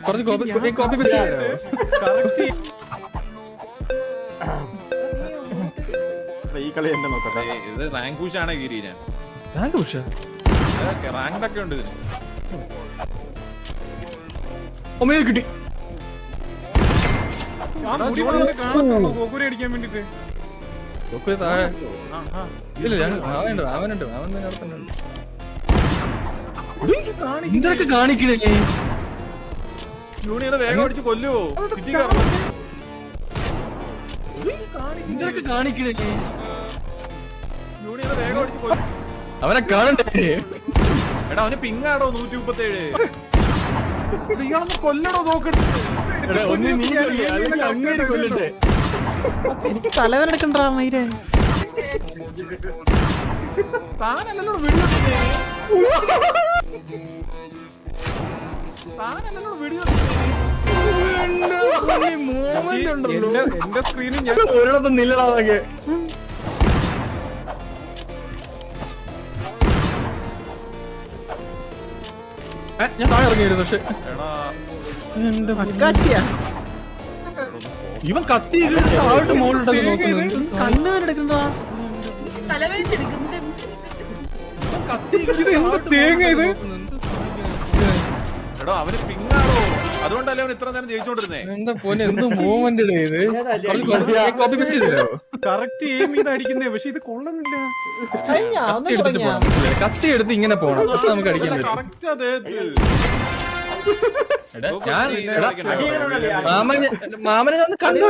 കുറച്ച് copy paste ഈ കളി എന്നെ നോക്കട്ടെ. ഇത് റാങ്ക് പുഷാണ് ഗിരീന. റാങ്ക് പുഷ് റാങ്ക് ഒക്കെ ഉണ്ട് ഇതിന്. ഒമേ കിട്ടി. അടിക്കാൻ വേണ്ടിട്ട് താഴെ ഇല്ല അവനുണ്ട് എന്തൊക്കെ കാണിക്കണേ യൂണിയനെ വേഗം അടിച്ച് കൊല്ലുവോ? എന്തൊക്കെ കാണിക്കണേ യൂണിയനെ വേഗം അടിച്ച് കൊല്ലും. അവനെ കാണണ്ടേ? എടാ അവന് പിങ്ങാടോ 137. ഇയാളൊന്ന് കൊല്ലടോ നോക്കട്ടെ. എനിക്ക് തലവേനെടുക്കണ്ടാ മൈരേ. താനല്ലോ വീഡിയോ എന്റെ സ്ക്രീനിൽ ഞാൻ ഒരിടത്തും നില്ലടാതൊക്കെ. ഞാൻ താഴെ ഇറങ്ങിയിരുന്നു പക്ഷെ അക്കാച്ചിയാ ഇവൻ കത്തി താഴോട്ട് മുകളിലോട്ടൊക്കെ നോക്കുന്നു. കണ്ണുവേനെടുക്കണ്ടാ. തേങ്ങ ഇത് എടോ അവന് പിങ്ങാടോ, അതുകൊണ്ടല്ലേ അവൻ ഇത്ര നേരം ജയിച്ചോണ്ടിരുന്നേ. എന്താ പോലെ എന്തോ മൂവ്മെന്റ് ഇത്. കോപ്പി പേസ്റ്റ് ചെയ്തോ? കറക്റ്റ് എയിം ചെയ്ത് അടിക്കുന്നേ, പക്ഷെ ഇത് കൊള്ളുന്നില്ല. കത്തി എടുത്ത് ഇങ്ങനെ പോണം, അപ്പൊ നമുക്ക് അടിക്കാൻ പറ്റും. കറക്റ്റ് അദ്ദേഹത്ത് മാമനെ കണ്ടു